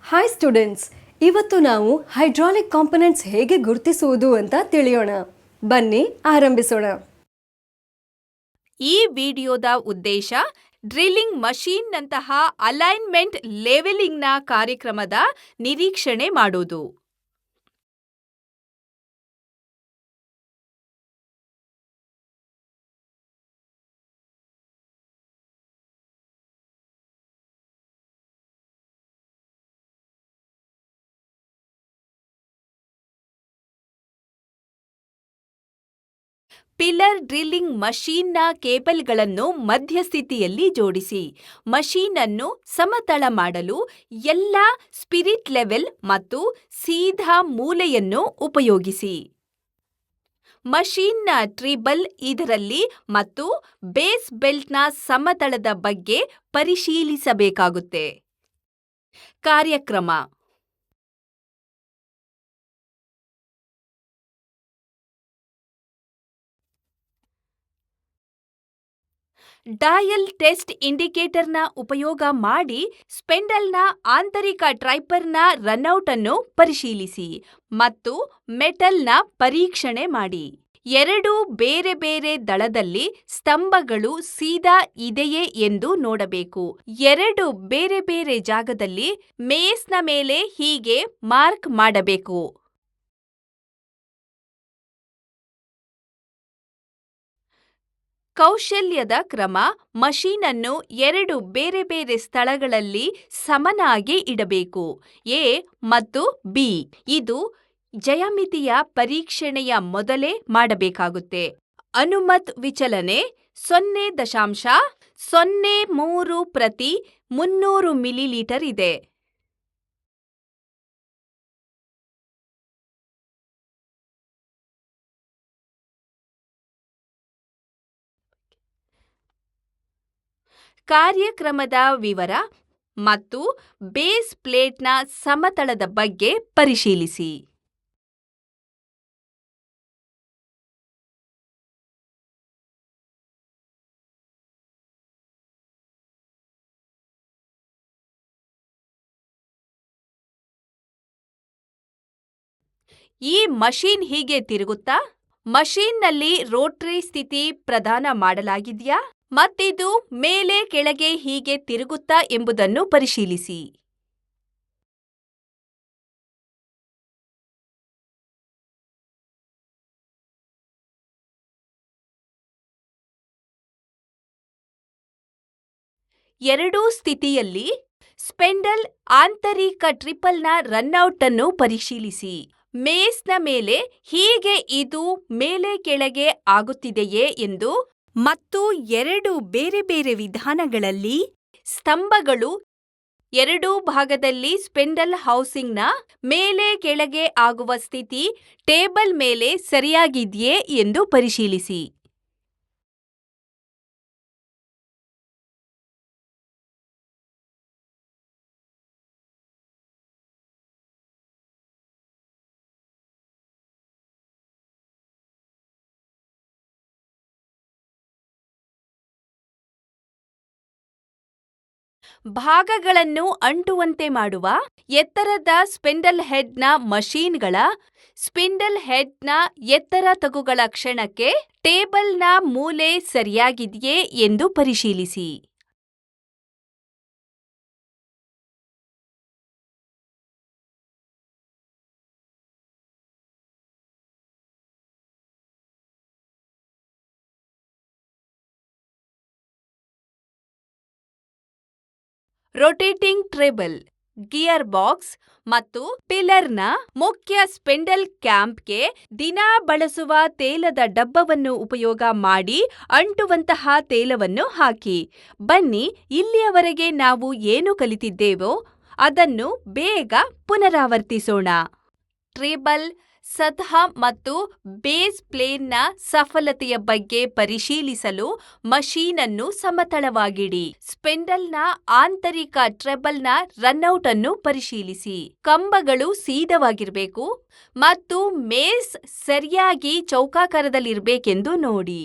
Hi students, ಇವತ್ತು ನಾವು hydraulic components ಹೇಗೆ ಗುರುತಿಸುವುದು ಅಂತ ತಿಳಿಯೋಣ. ಬನ್ನಿ ಆರಂಭಿಸೋಣ. ಈ ವಿಡಿಯೋದ ಉದ್ದೇಶ ಡ್ರಿಲ್ಲಿಂಗ್ ಮಷೀನ್ನಂತಹ ಅಲೈನ್ಮೆಂಟ್ ಲೆವೆಲಿಂಗ್ನ ಕಾರ್ಯಕ್ರಮದ ನಿರೀಕ್ಷಣೆ ಮಾಡೋದು. ಪಿಲ್ಲರ್ ಡ್ರಿಲ್ಲಿಂಗ್ ಮಷೀನ್ನ ಕೇಬಲ್ಗಳನ್ನು ಮಧ್ಯಸ್ಥಿತಿಯಲ್ಲಿ ಜೋಡಿಸಿ, ಮಷೀನ್ ಅನ್ನು ಸಮತಳ ಮಾಡಲು ಎಲ್ಲ ಸ್ಪಿರಿಟ್ ಲೆವೆಲ್ ಮತ್ತು ಸೀದಾ ಮೂಲೆಯನ್ನು ಉಪಯೋಗಿಸಿ. ಮಷೀನ್ನ ಟ್ರಿಬಲ್ ಇದರಲ್ಲಿ ಮತ್ತು ಬೇಸ್ ಬೆಲ್ಟ್ನ ಸಮತಳದ ಬಗ್ಗೆ ಪರಿಶೀಲಿಸಬೇಕಾಗುತ್ತೆ. ಕಾರ್ಯಕ್ರಮ: ಡಯಲ್ ಟೆಸ್ಟ್ ಇಂಡಿಕೇಟರ್ನ ಉಪಯೋಗ ಮಾಡಿ ಸ್ಪೆಂಡಲ್ನ ಆಂತರಿಕ ಟ್ರೈಪರ್ನ ರನ್ಔಟ್ ಅನ್ನು ಪರಿಶೀಲಿಸಿ ಮತ್ತು ಮೆಟಲ್ನ ಪರೀಕ್ಷಣೆ ಮಾಡಿ. ಎರಡು ಬೇರೆ ಬೇರೆ ದಳದಲ್ಲಿ ಸ್ತಂಭಗಳು ಸೀದಾ ಇದೆಯೇ ಎಂದು ನೋಡಬೇಕು. ಎರಡು ಬೇರೆ ಬೇರೆ ಜಾಗದಲ್ಲಿ ಮೇಸ್ನ ಮೇಲೆ ಹೀಗೆ ಮಾರ್ಕ್ ಮಾಡಬೇಕು. ಕೌಶಲ್ಯದ ಕ್ರಮ: ಮಷೀನ್ ಅನ್ನು ಎರಡು ಬೇರೆ ಬೇರೆ ಸ್ಥಳಗಳಲ್ಲಿ ಸಮನಾಗಿ ಇಡಬೇಕು. ಎ ಮತ್ತು ಬಿ. ಇದು ಜ್ಯಾಮಿತಿಯ ಪರೀಕ್ಷಣೆಯ ಮೊದಲೇ ಮಾಡಬೇಕಾಗುತ್ತೆ. ಅನುಮತ್ ವಿಚಲನೆ 0.03 ಪ್ರತಿ 300 ಮಿಲಿಲೀಟರ್ ಇದೆ. ಕಾರ್ಯಕ್ರಮದ ವಿವರ ಮತ್ತು ಬೇಸ್ ಪ್ಲೇಟ್ನ ಸಮತಳದ ಬಗ್ಗೆ ಪರಿಶೀಲಿಸಿ. ಈ ಮಷೀನ್ ಹೀಗೆ ತಿರುಗುತ್ತಾ? ಮಷೀನ್ನಲ್ಲಿ ರೋಟರಿ ಸ್ಥಿತಿ ಪ್ರದಾನ ಮಾಡಲಾಗಿದೆಯಾ? ಮತ್ತಿದು ಮೇಲೆ ಕೆಳಗೆ ಹೀಗೆ ತಿರುಗುತ್ತಾ ಎಂಬುದನ್ನು ಪರಿಶೀಲಿಸಿ. ಎರಡೂ ಸ್ಥಿತಿಯಲ್ಲಿ ಸ್ಪೆಂಡಲ್ ಆಂತರಿಕ ಟ್ರಿಪಲ್ನ ರನ್ಔಟ್ ಅನ್ನು ಪರಿಶೀಲಿಸಿ. ಮೇಸ್ನ ಮೇಲೆ ಹೀಗೆ ಇದು ಮೇಲೆ ಕೆಳಗೆ ಆಗುತ್ತಿದೆಯೇ ಎಂದು ಮತ್ತು ಎರಡು ಬೇರೆ ಬೇರೆ ವಿಧಾನಗಳಲ್ಲಿ ಸ್ತಂಭಗಳು ಎರಡೂ ಭಾಗದಲ್ಲಿ ಸ್ಪೆಂಡಲ್ ಹೌಸಿಂಗ್ನ ಮೇಲೆ ಕೆಳಗೆ ಆಗುವ ಸ್ಥಿತಿ ಟೇಬಲ್ ಮೇಲೆ ಸರಿಯಾಗಿದೆಯೇ ಎಂದು ಪರಿಶೀಲಿಸಿ. ಭಾಗಗಳನ್ನು ಅಂಟುವಂತೆ ಮಾಡುವ ಎತ್ತರದ ಸ್ಪಿಂಡಲ್ ಹೆಡ್ನ ಮಷೀನ್ಗಳ ಸ್ಪಿಂಡಲ್ ಹೆಡ್ನ ಎತ್ತರ ತಗ್ಗುಗಳ ಕ್ಷಣಕ್ಕೆ ಟೇಬಲ್ನ ಮೂಲೆ ಸರಿಯಾಗಿದೆಯೇ ಎಂದು ಪರಿಶೀಲಿಸಿ. ರೊಟೇಟಿಂಗ್ ಟ್ರೇಬಲ್, ಗಿಯರ್ ಬಾಕ್ಸ್ ಮತ್ತು ಪಿಲ್ಲರ್ನ ಮುಖ್ಯ ಸ್ಪೆಂಡಲ್ ಕ್ಯಾಂಪ್ಗೆ ದಿನಾ ಬಳಸುವ ತೇಲದ ಡಬ್ಬವನ್ನು ಉಪಯೋಗ ಮಾಡಿ ಅಂಟುವಂತಹ ತೇಲವನ್ನು ಹಾಕಿ. ಬನ್ನಿ, ಇಲ್ಲಿಯವರೆಗೆ ನಾವು ಏನು ಕಲಿತಿದ್ದೇವೋ ಅದನ್ನು ಬೇಗ ಪುನರಾವರ್ತಿಸೋಣ. ಟ್ರೇಬಲ್, ಸತಹ ಮತ್ತು ಬೇಸ್ ಪ್ಲೇನ್ನ ಸಫಲತೆಯ ಬಗ್ಗೆ ಪರಿಶೀಲಿಸಲು ಮಷೀನ್ ಅನ್ನು ಸಮತಳವಾಗಿಡಿ. ಸ್ಪೆಂಡಲ್ನ ಆಂತರಿಕ ಟ್ರೇಬಲ್ನ ರನ್ಔಟ್ ಅನ್ನು ಪರಿಶೀಲಿಸಿ. ಕಂಬಗಳು ಸೀದವಾಗಿರಬೇಕು ಮತ್ತು ಮೇಸ್ ಸರಿಯಾಗಿ ಚೌಕಾಕಾರದಲ್ಲಿರಬೇಕೆಂದು ನೋಡಿ.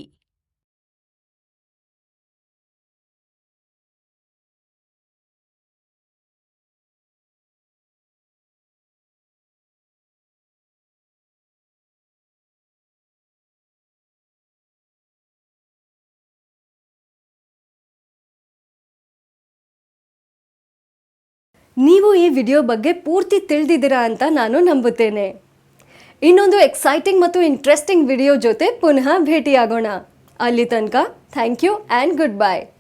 ನೀವು ಈ ವಿಡಿಯೋ ಬಗ್ಗೆ ಪೂರ್ತಿ ತಿಳಿದಿದ್ದೀರಾ ಅಂತ ನಾನು ನಂಬುತ್ತೇನೆ. ಇನ್ನೊಂದು ಎಕ್ಸೈಟಿಂಗ್ ಮತ್ತು ಇಂಟ್ರೆಸ್ಟಿಂಗ್ ವಿಡಿಯೋ ಜೊತೆ ಪುನಃ ಭೇಟಿಯಾಗೋಣ. ಅಲ್ಲಿ ತನಕ thank you and good by.